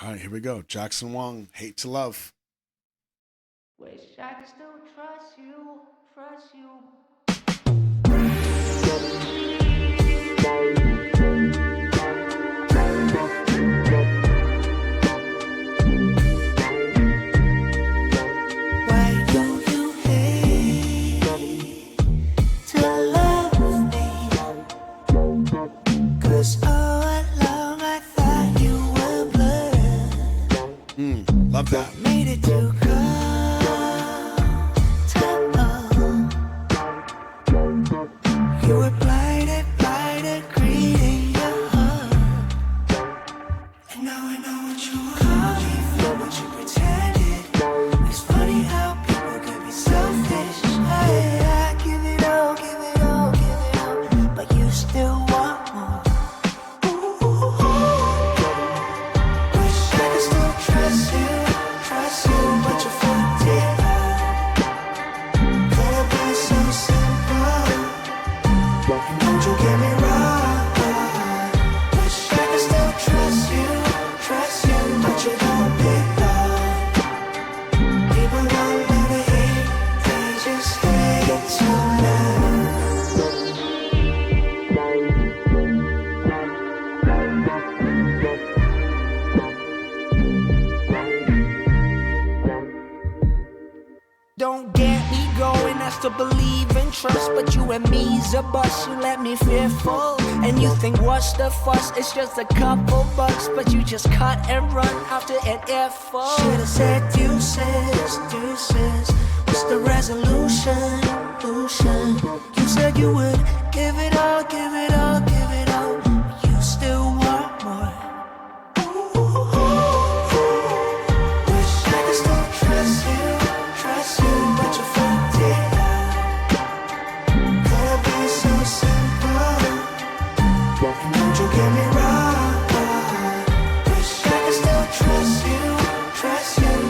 All right, here we go. Jackson Wang, Hate to Love. Wish I could still trust you. Why do you hate to love me? 'Cause all along I thought you were blood. Love that. Made it too comfortable. You were blinded by the greed in your heart. And now I know what you want. Call me for what you pretended. It's funny how people could be selfish. I give it all, give it all, give it all, but you still want more. Wish I could still trust you, but you fucked it up. Could have been so simple. And don't you get me wrong. Wish I could still trust you, but you don't belong. People don't really hate, they just hate to love. Don't get me going, I still believe in trust, but you and me's a bust, you let me fearful. And you think what's the fuss, it's just a couple bucks, but you just cut and run after an earful. Should've said deuces, what's the resolution? You said you would give it all, give it all, give it all, but you still want more. Wish I could still trust you, but you fucked it up. Could have been so simple. And don't you get me wrong. Wish I could still trust you,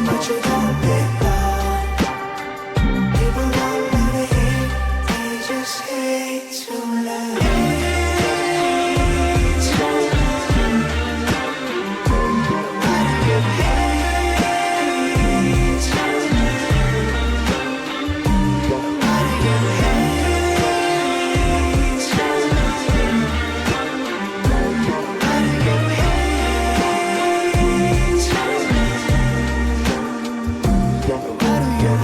but you don't belong. People don't really hate, they just hate to love. Hate to love. Why do you hate to love? Why do you hate to love? Why do you hate to love? Why do you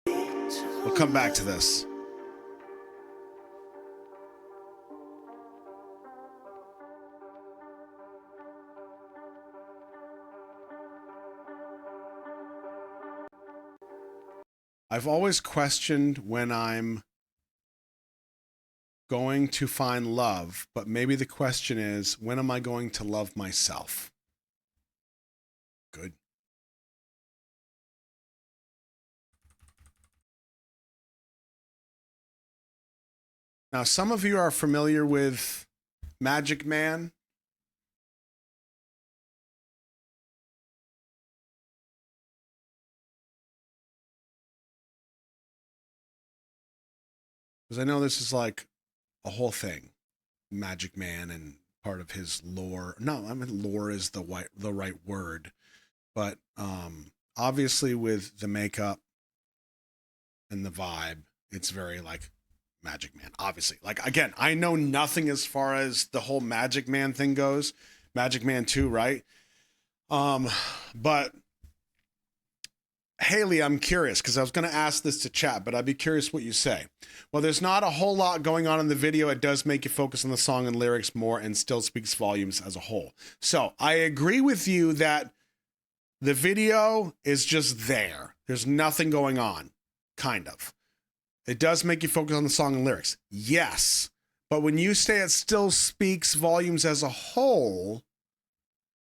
hate? We'll come back to this. I've always questioned when I'm going to find love, but maybe the question is, when am I going to love myself? Good. Now, some of you are familiar with Magic Man. Because I know this is like a whole thing, Magic Man and part of his lore. No, I mean lore is the right word, but obviously with the makeup and the vibe, it's very like Magic Man. Obviously, like again, I know nothing as far as the whole Magic Man thing goes. Magic Man 2, right? But Haley, I'm curious because I was going to ask this to chat, but I'd be curious what you say. Well, there's not a whole lot going on in the video. It does make you focus on the song and lyrics more and still speaks volumes as a whole. So I agree with you that the video is just there. There's nothing going on, kind of. It does make you focus on the song and lyrics. Yes. But when you say it still speaks volumes as a whole,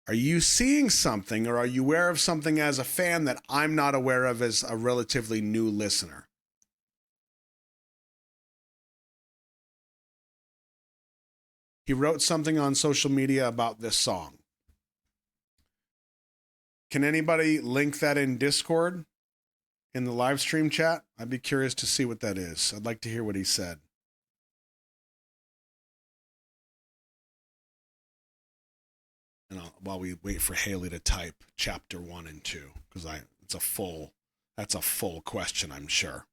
are you seeing something or are you aware of something as a fan that I'm not aware of as a relatively new listener? He wrote something on social media about this song. Can anybody link that in Discord in the live stream chat? I'd be curious to see what that is. I'd like to hear what he said. And while we wait for Haley to type chapter 1 and 2, because that's a full question, I'm sure.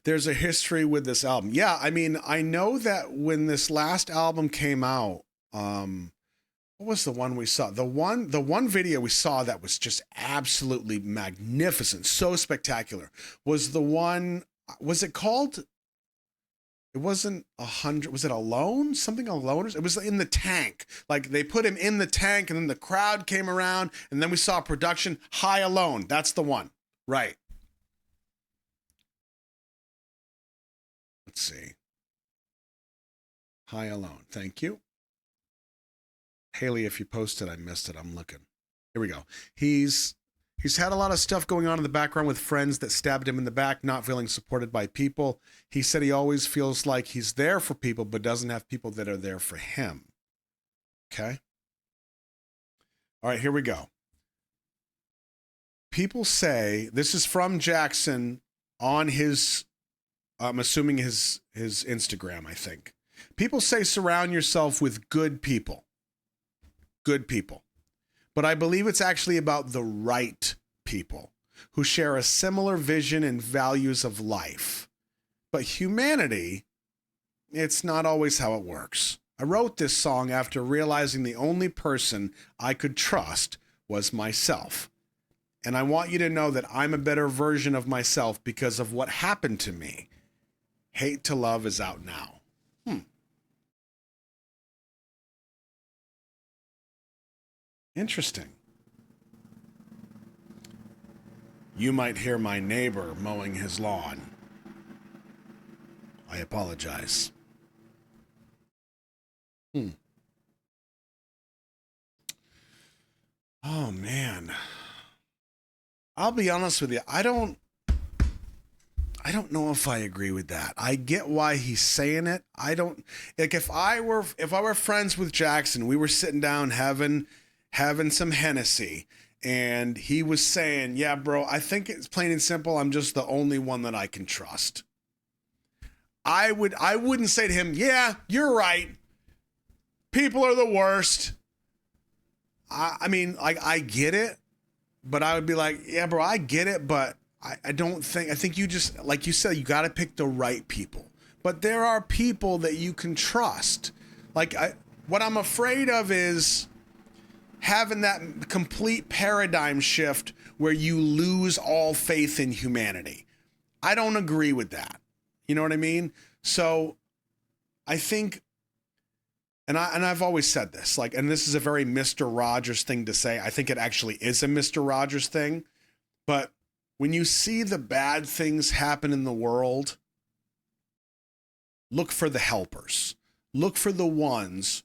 There's a history with this album. Yeah, I mean, I know that when this last album came out, what was the one we saw? The one video we saw that was just absolutely magnificent, so spectacular, was the one, was it called? It wasn't 100. Was it Alone? Something Alone? It was in the tank. Like they put him in the tank and then the crowd came around and then we saw production. High Alone. That's the one. Right. Let's see. High Alone. Thank you. Haley, if you posted, I missed it. I'm looking. Here we go. He's had a lot of stuff going on in the background with friends that stabbed him in the back, not feeling supported by people. He said he always feels like he's there for people, but doesn't have people that are there for him. Okay. All right, here we go. People say, this is from Jackson on his, I'm assuming his Instagram, I think. People say surround yourself with good people. Good people. But I believe it's actually about the right people who share a similar vision and values of life. But humanity, it's not always how it works. I wrote this song after realizing the only person I could trust was myself. And I want you to know that I'm a better version of myself because of what happened to me. Hate to Love is out now. Interesting. You might hear my neighbor mowing his lawn. I apologize. Oh, man. I'll be honest with you. I don't know if I agree with that. I get why he's saying it. I don't, like, if I were friends with Jackson, we were sitting down having some Hennessy, and he was saying, yeah, bro, I think it's plain and simple, I'm just the only one that I can trust. I wouldn't say to him, yeah, you're right. People are the worst. I mean, like, I get it, but I would be like, yeah, bro, I get it, but I think you just, like you said, you got to pick the right people. But there are people that you can trust. Like, what I'm afraid of is having that complete paradigm shift where you lose all faith in humanity. I don't agree with that. You know what I mean? So I think, and I've always said this, like, and this is a very Mr. Rogers thing to say. I think it actually is a Mr. Rogers thing. But when you see the bad things happen in the world, look for the helpers. Look for the ones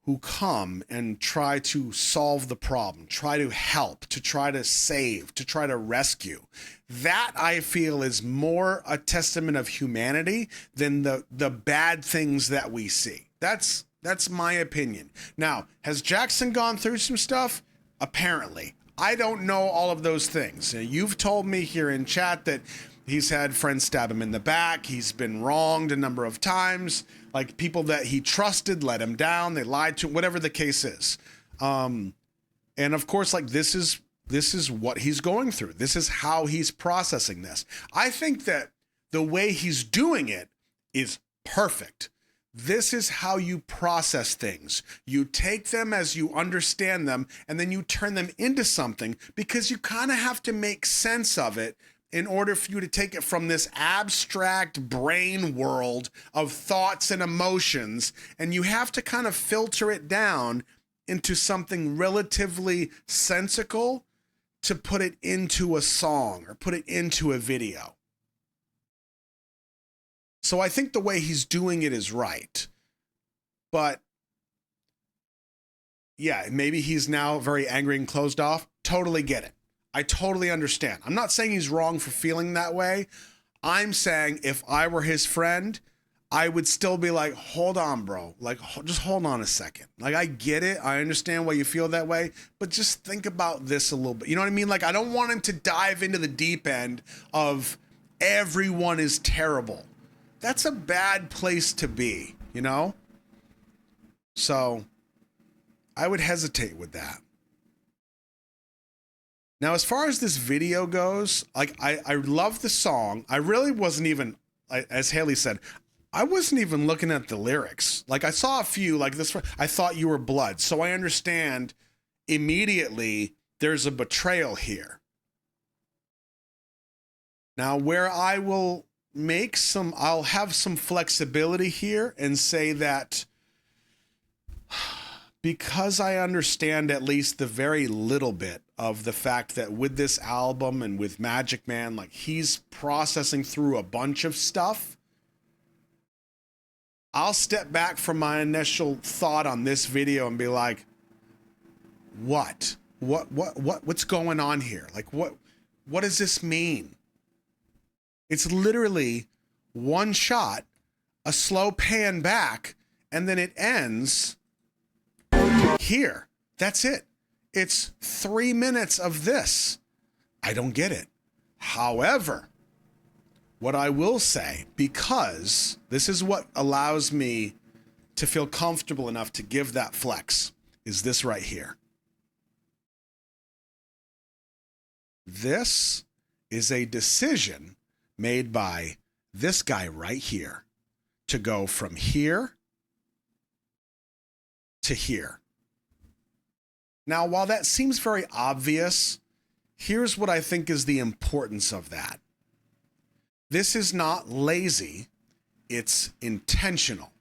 who come and try to solve the problem, try to help, to try to save, to try to rescue. That, I feel, is more a testament of humanity than the bad things that we see. That's my opinion. Now, has Jackson gone through some stuff? Apparently. I don't know all of those things. You've told me here in chat that he's had friends stab him in the back. He's been wronged a number of times. Like, people that he trusted let him down. They lied to him, whatever the case is. And of course, like, this is what he's going through. This is how he's processing this. I think that the way he's doing it is perfect. This is how you process things. You take them as you understand them, and then you turn them into something, because you kind of have to make sense of it in order for you to take it from this abstract brain world of thoughts and emotions, and you have to kind of filter it down into something relatively sensical to put it into a song or put it into a video. So I think the way he's doing it is right. But yeah, maybe he's now very angry and closed off. Totally get it. I totally understand. I'm not saying he's wrong for feeling that way. I'm saying if I were his friend, I would still be like, hold on, bro. Like, just hold on a second. Like, I get it. I understand why you feel that way, but just think about this a little bit. You know what I mean? Like, I don't want him to dive into the deep end of everyone is terrible. That's a bad place to be, you know? So I would hesitate with that. Now, as far as this video goes, like I love the song. I really wasn't even, as Haley said, I wasn't even looking at the lyrics. Like I saw a few like this. I thought you were blood. So I understand immediately there's a betrayal here. Now, where I will I'll have some flexibility here and say that because I understand at least the very little bit of the fact that with this album and with Magic Man, like he's processing through a bunch of stuff, I'll step back from my initial thought on this video and be like, what's going on here? Like, what does this mean? It's literally one shot, a slow pan back, and then it ends here. That's it. It's 3 minutes of this. I don't get it. However, what I will say, because this is what allows me to feel comfortable enough to give that flex, is this right here. This is a decision made by this guy right here to go from here to here. Now, while that seems very obvious, here's what I think is the importance of that. This is not lazy, it's intentional.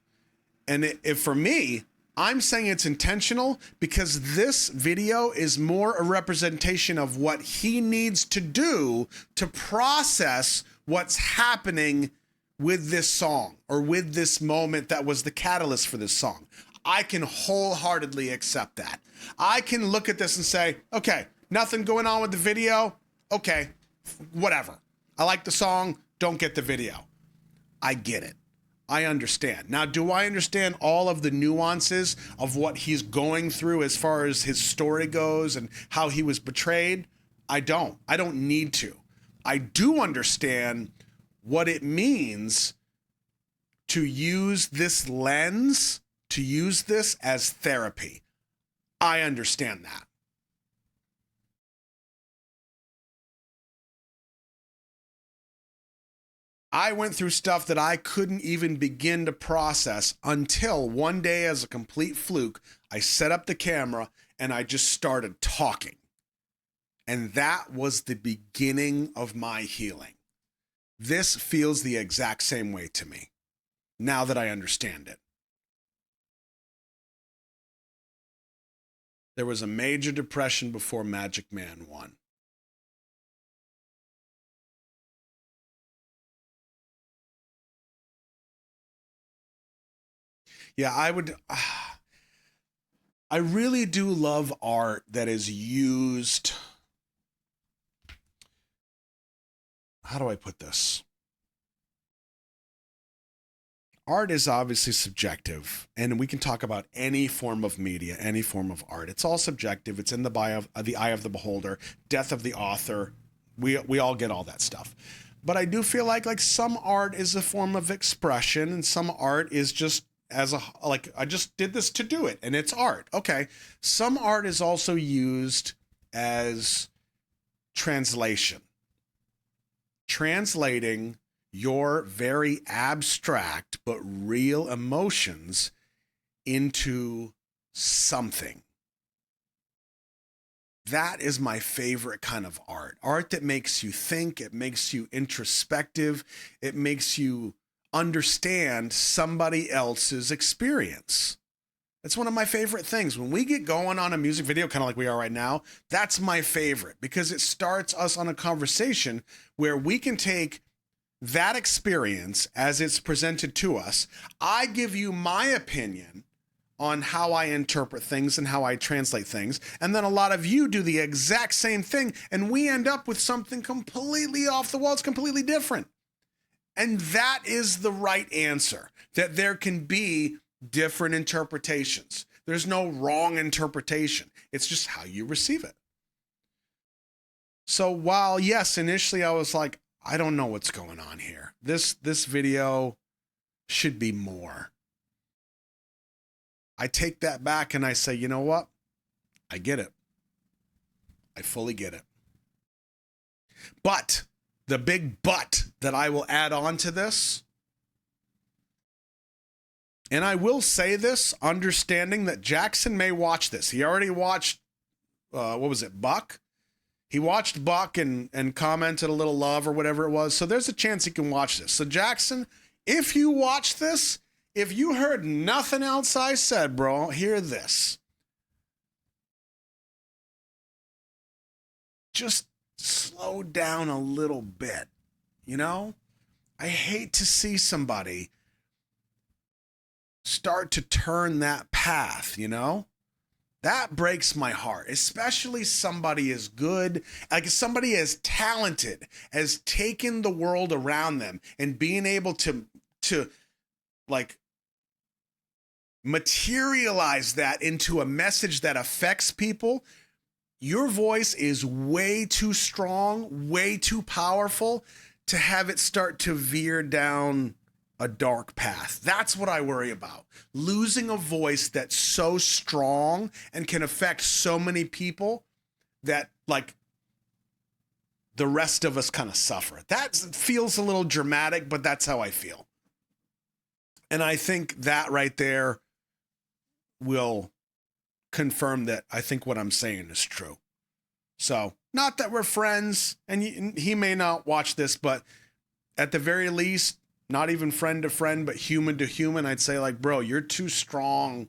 And for me, I'm saying it's intentional because this video is more a representation of what he needs to do to process what's happening with this song or with this moment that was the catalyst for this song. I can wholeheartedly accept that. I can look at this and say, okay, nothing going on with the video. Okay, whatever. I like the song, don't get the video. I get it. I understand. Now, do I understand all of the nuances of what he's going through as far as his story goes and how he was betrayed? I don't. I don't need to. I do understand what it means to use this lens, to use this as therapy. I understand that. I went through stuff that I couldn't even begin to process until one day, as a complete fluke, I set up the camera and I just started talking. And that was the beginning of my healing. This feels the exact same way to me, now that I understand it. There was a major depression before Magic Man won. Yeah, I really do love art that is used. How do I put this? Art is obviously subjective, and we can talk about any form of media, any form of art. It's all subjective. It's in the eye of the beholder, death of the author. We all get all that stuff. But I do feel like some art is a form of expression, and some art is just I just did this to do it, and it's art. Okay. Some art is also used as translation. Translating your very abstract but real emotions into something. That is my favorite kind of art. Art that makes you think, it makes you introspective, it makes you understand somebody else's experience. It's one of my favorite things. When we get going on a music video, kind of like we are right now, that's my favorite because it starts us on a conversation where we can take that experience as it's presented to us. I give you my opinion on how I interpret things and how I translate things. And then a lot of you do the exact same thing. And we end up with something completely off the wall. It's completely different. And that is the right answer, that there can be different interpretations. There's no wrong interpretation. It's just how you receive it. So while, yes, initially I was like, I don't know what's going on here. This video should be more. I take that back and I say, you know what? I get it. I fully get it. But the big but that I will add on to this, and I will say this, understanding that Jackson may watch this. He already watched, what was it, Buck? He watched Buck and commented a little love or whatever it was. So there's a chance he can watch this. So Jackson, if you watch this, if you heard nothing else I said, bro, hear this. Just slow down a little bit, you know? I hate to see somebody start to turn that path, you know? That breaks my heart, especially somebody as good, like somebody as talented, as taken the world around them and being able to like materialize that into a message that affects people. Your voice is way too strong, way too powerful to have it start to veer down a dark path. That's what I worry about. Losing a voice that's so strong and can affect so many people that like the rest of us kind of suffer. That feels a little dramatic, but that's how I feel. And I think that right there will confirm that I think what I'm saying is true. So, not that we're friends, and he may not watch this, but at the very least, not even friend to friend, but human to human, I'd say like, bro, you're too strong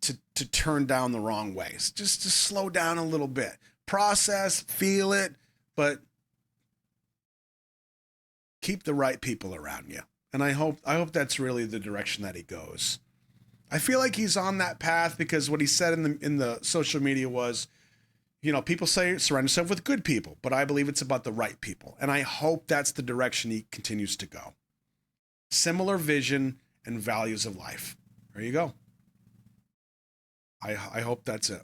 to turn down the wrong ways. Just to slow down a little bit. Process, feel it, but keep the right people around you. And I hope that's really the direction that he goes. I feel like he's on that path because what he said in the social media was, you know, people say surround yourself with good people, but I believe it's about the right people. And I hope that's the direction he continues to go. Similar vision and values of life. There you go. I hope that's it.